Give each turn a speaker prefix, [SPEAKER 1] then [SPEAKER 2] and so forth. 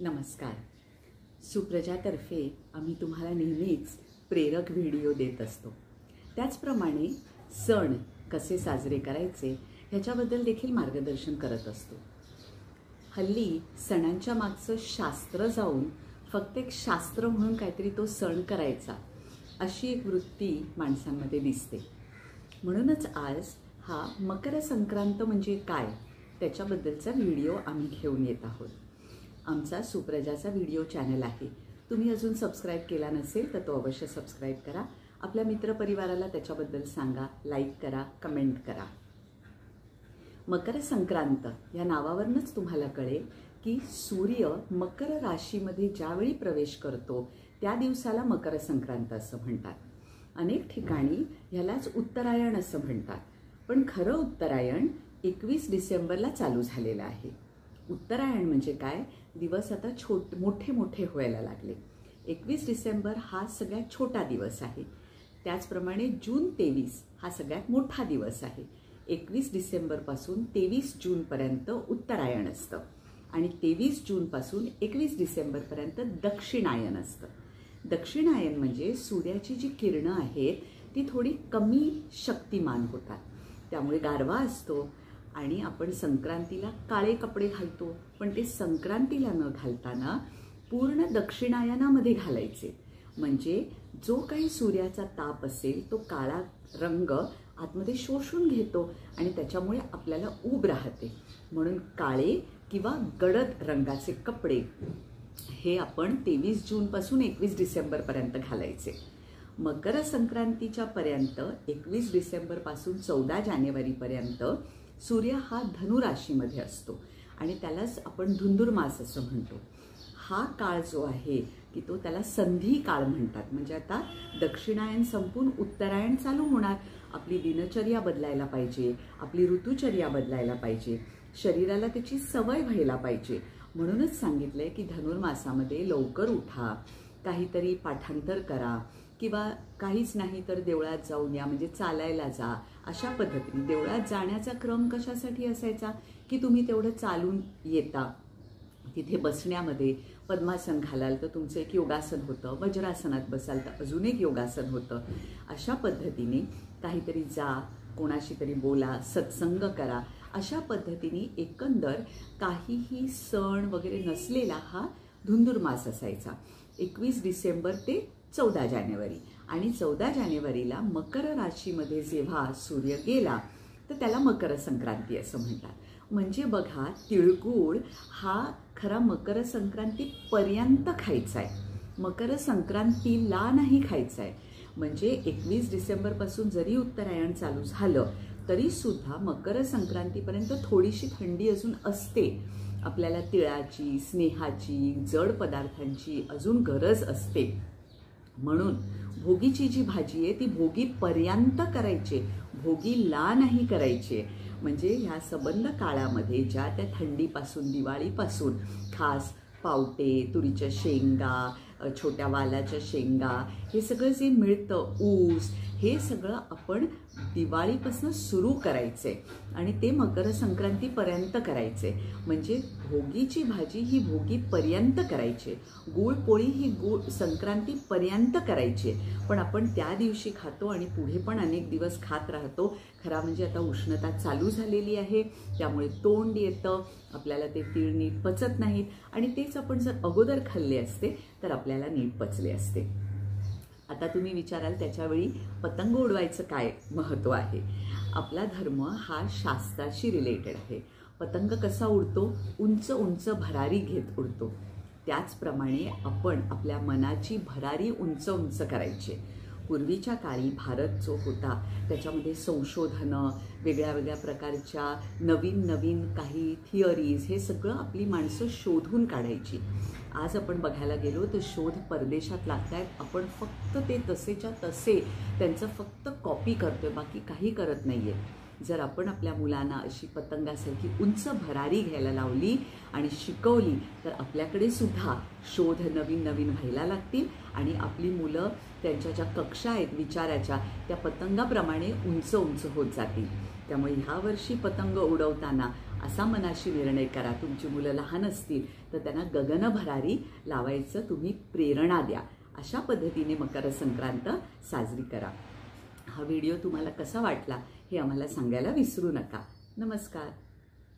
[SPEAKER 1] नमस्कार. सुप्रजातर्फे आम्ही तुम्हाला नेहमीच प्रेरक व्हिडिओ देत असतो. त्याचप्रमाणे सण कसे साजरे करायचे ह्याच्याबद्दल देखील मार्गदर्शन करत असतो. हल्ली सणांच्या मागचं शास्त्र जाऊन फक्त एक शास्त्र म्हणून काहीतरी तो सण करायचा अशी एक वृत्ती माणसांमध्ये दिसते. म्हणूनच आज हा मकर संक्रांत म्हणजे काय त्याच्याबद्दलचा व्हिडिओ आम्ही घेऊन येत आहोत. आमचा सुप्रजाचा व्हिडिओ चॅनल आहे. तुम्ही अजून सबस्क्राईब केला नसेल तर तो अवश्य सबस्क्राईब करा. आपल्या मित्रपरिवाराला त्याच्याबद्दल सांगा, लाईक करा, कमेंट करा. मकर संक्रांत या नावावरूनच तुम्हाला कळेल की सूर्य मकर राशीमध्ये ज्यावेळी प्रवेश करतो त्या दिवसाला मकर संक्रांत असं म्हणतात. अनेक ठिकाणी ह्यालाच उत्तरायण असं म्हणतात. पण खरं उत्तरायण 21 डिसेंबरला चालू झालेलं आहे. उत्तरायण म्हणजे काय? दिवस आता मोठे मोठे व्हायला लागले. 21 डिसेंबर हा सगळ्यात छोटा दिवस आहे. त्याचप्रमाणे जून 23 हा सगळ्यात मोठा दिवस आहे. 21 डिसेंबरपासून 23 जूनपर्यंत उत्तरायण असतं आणि 23 जूनपासून 21 डिसेंबरपर्यंत दक्षिणायन असतं. दक्षिणायन म्हणजे सूर्याची जी किरणं आहेत ती थोडी कमी शक्तिमान होतात. त्यामुळे गारवा असतो आणि आपण संक्रांतीला काळे कपडे घालतो. पण ते संक्रांतीला न घालताना पूर्ण दक्षिणायनामध्ये घालायचे. म्हणजे जो काही सूर्याचा ताप असेल तो काळा रंग आतमध्ये शोषून घेतो आणि त्याच्यामुळे आपल्याला ऊब राहते. म्हणून काळे किंवा गडद रंगाचे कपडे हे आपण 23 जूनपासून 21 डिसेंबरपर्यंत घालायचे. मकर संक्रांतीच्या पर्यंत 21 डिसेंबरपासून 14 जानेवारीपर्यंत सूर्य हा धनुराशीमध्ये असतो आणि त्यालाच आपण धुंदुरमास असं म्हणतो. हा काळ जो आहे की तो त्याला संधी काळ म्हणतात. म्हणजे आता दक्षिणायन संपून उत्तरायण चालू होणार. आपली दिनचर्या बदलायला पाहिजे, आपली ऋतुचर्या बदलायला पाहिजे, शरीराला त्याची सवय व्हायला पाहिजे. म्हणूनच सांगितलंय की धनुर्मासामध्ये लवकर उठा, काहीतरी पाठांतर करा किंवा काहीच नाही तर देवळात जाऊन या, म्हणजे चालायला जा. अशा पद्धतीने देवळात जाण्याचा क्रम कशासाठी असायचा की तुम्ही तेवढं चालून येता. तिथे बसण्यामध्ये पद्मासन घालाल तर तुमचं एक योगासन होतं, वज्रासनात बसाल तर अजून एक योगासन होतं. अशा पद्धतीने काहीतरी जा, कोणाशी तरी बोला, सत्संग करा. अशा पद्धतीने एकंदर काहीही सण वगैरे नसलेला हा धुंदुरमास असायचा. 21 डिसेंबर ते 14 जानेवारी आणि 14 जानेवारीला मकर राशीमध्ये जेव्हा सूर्य गेला तर त्याला मकर संक्रांती असं म्हणतात. म्हणजे बघा, तिळगुळ हा खरा मकर संक्रांतीपर्यंत खायचा आहे, मकर संक्रांतीला नाही खायचा आहे. म्हणजे 21 डिसेंबरपासून जरी उत्तरायण चालू झालं तरी सुद्धा मकर संक्रांतीपर्यंत थोडीशी थंडी अजून असते. आपल्याला तिळाची, स्नेहाची, जड पदार्थांची अजून गरज असते. म्हणून भोगीची जी भाजी आहे ती भोगीपर्यंत करायची, भोगीला नाही करायची. म्हणजे ह्या संबंध काळामध्ये ज्या त्या थंडीपासून, दिवाळीपासून खास पावटे, तुरीच्या शेंगा, छोट्या वालाच्या शेंगा, हे सगळं जे मिळतं, ऊस, हे सगळं आपण दिवाळीपासून सुरू करायचे आणि ते मकर संक्रांतीपर्यंत करायचे. म्हणजे भोगीची भाजी ही भोगीपर्यंत करायची, गुळपोळी ही संक्रांतीपर्यंत करायची. पण आपण त्या दिवशी खातो आणि पुढे पण अनेक दिवस खात राहतो. खरा म्हणजे आता उष्णता चालू झालेली आहे त्यामुळे तोंड येतं, आपल्याला ते तीळ नीट पचत नाहीत आणि तेच आपण जर अगोदर खाल्ले असते तर आपल्याला नीट पचले असते. आता तुम्ही विचाराल त्याच्यावेळी पतंग उडवायचं काय महत्त्व आहे. आपला धर्म हा शास्त्राशी रिलेटेड आहे. पतंग कसा उडतो? उंच उंच भरारी घेत उडतो. त्याचप्रमाणे आपण आपल्या मनाची भरारी उंच उंच करायची. पूर्वीच्या काळी भारत जो होता त्याच्यामध्ये संशोधनं, वेगळ्या वेगळ्या प्रकारच्या नवीन नवीन काही थिअरीज, हे सगळं आपली माणसं शोधून काढायची. आज आपण बघायला गेलो तर शोध परदेशात लागत आहेत. आपण फक्त ते तसेच्या तसे त्यांचं फक्त कॉपी करतोय, बाकी काही करत नाही आहे. जर आपण आपल्या मुलांना अशी पतंगासारखी उंच भरारी घ्यायला लावली आणि शिकवली तर आपल्याकडे सुद्धा शोध नवीन नवीन व्हायला लागतील आणि आपली मुलं त्यांच्या ज्या कक्षा आहेत विचाराच्या त्या पतंगाप्रमाणे उंच उंच होत जातील. त्यामुळे ह्या वर्षी पतंग उडवताना असा मनाशी निर्णय करा. तुमची मुलं लहान असतील तर त्यांना गगनभरारी लावायचं तुम्ही प्रेरणा द्या. अशा पद्धतीने मकर संक्रांत साजरी करा. हा व्हिडिओ तुम्हाला कसा वाटला हे आम्हाला सांगायला विसरू नका. नमस्कार.